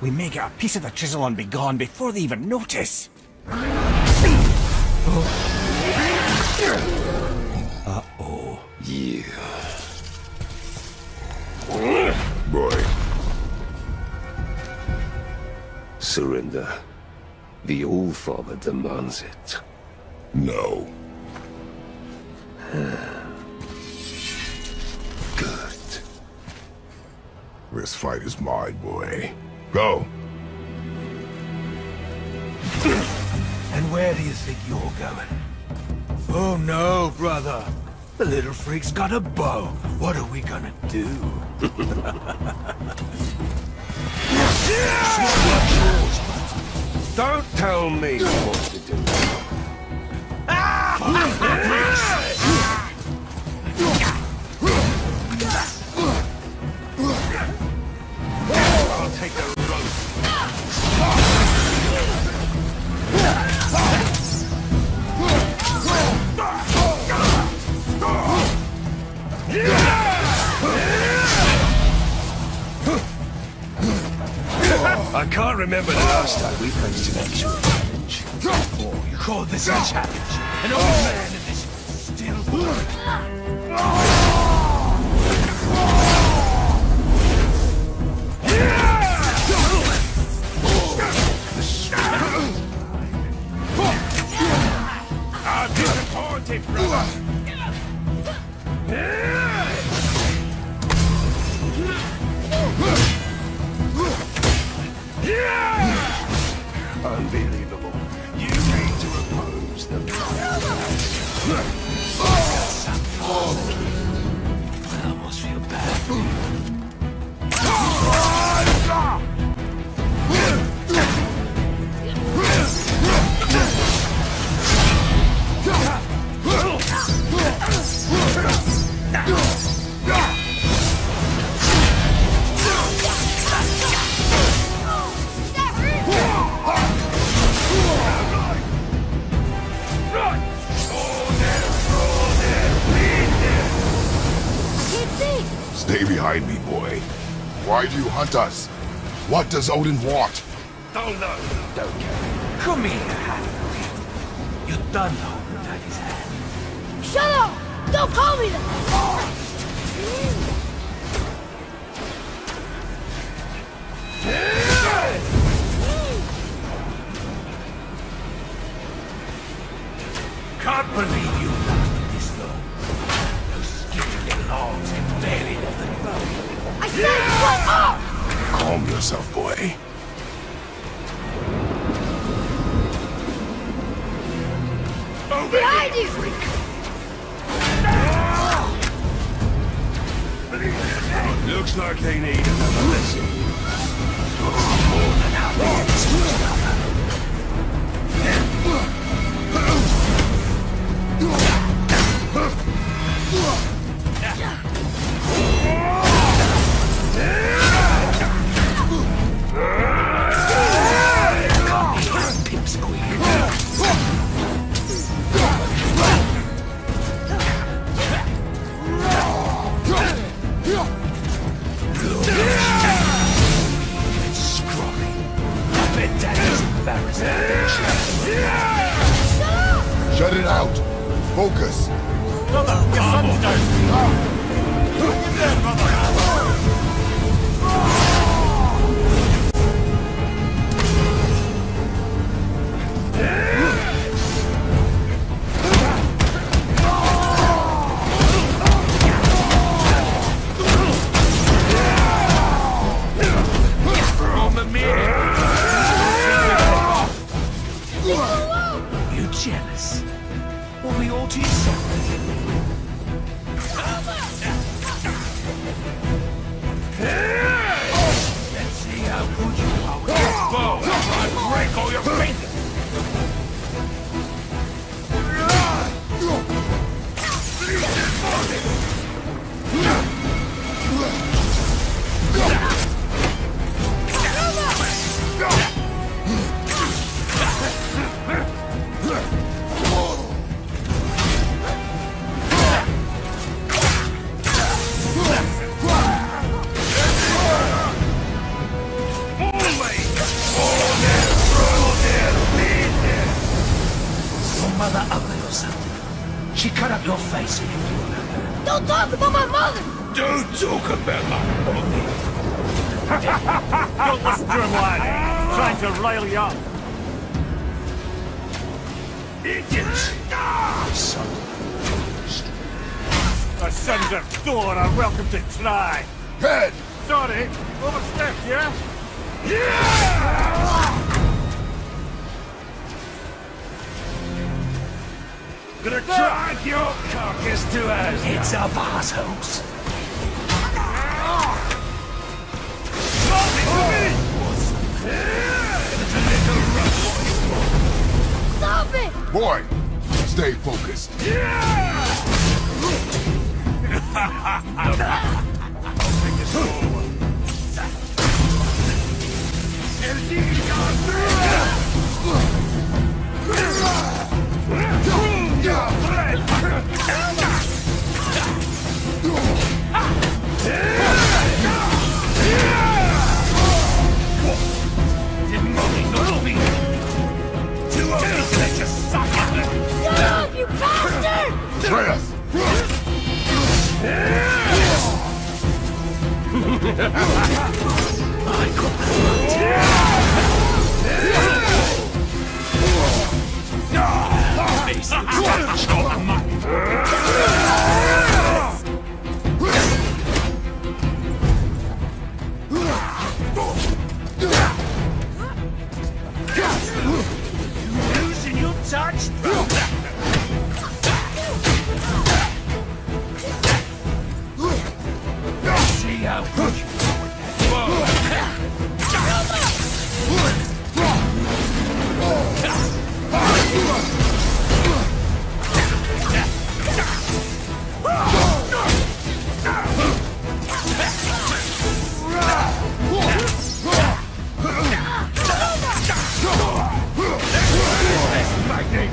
We may get a piece of the chisel and be gone before they even notice. Uh-oh. You. Boy. Surrender. The All-Father demands it. No. Good. This fight is mine, boy. Go. And where do you think you're going? Oh no, brother. The little freak's got a bow. What are we gonna do? Don't tell me what to do. I'll take the roast. I can't remember the last time we faced an actual challenge. Oh, you call this a challenge? An old man in this still world. I'm disappointed, brother. Unbelievable. You came to oppose them. I almost feel bad. Stay behind me, boy. Why do you hunt us? What does Odin want? Don't know. Don't care. Come here, half-breed. You done holding Daddy's hand. Shut up! Don't call me that! Can't believe you lasted this long. Those skinny little arms can barely lift the boat. I said shut up! Calm yourself, boy. Behind you! Looks like they need another lesson. More than how they get to each other. Shut it out. Focus. Brother, your son's down. There, brother. You jealous? Well, we all to yourself. mother ugly or something? She cut up your face and you killed her. Don't talk about my mother! Don't talk about my mommy. Don't listen to him, lad. Trying to rile you up. Idiots. Son. The sons of Thor are welcome to try. Head! Sorry, overstepped, yeah? Gonna drag your carcass to us. Heads up, assholes. Stop it! Boy, stay focused. Shut up, you bastard! Atreus! Losing your touch, see how good you are with that bow. Magni!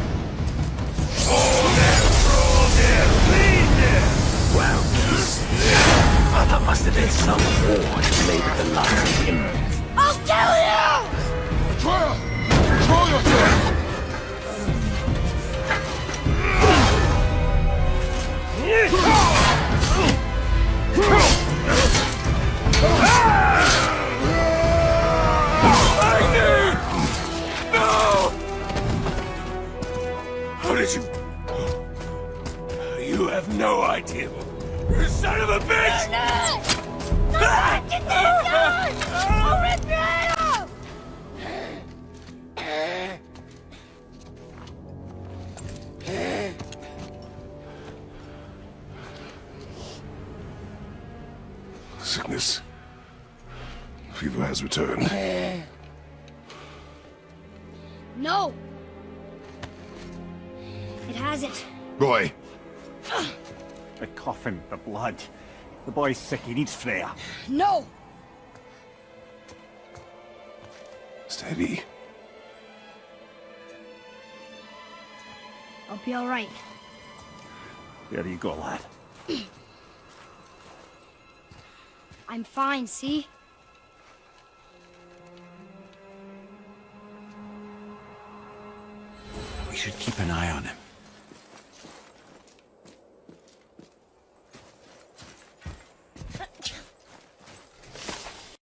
Mother must have been some whore that made the like of him. I'll kill you! Atreus! Control yourself! How did you... You have no idea. You son of a bitch! Get this gun! I'll rip your head off! Sickness. Fever has returned. No! It hasn't. Boy, The coughing, the blood. The boy's sick, he needs Freya. No! steady. I'll be alright. There you go, lad. I'm fine, see? We should keep an eye on him.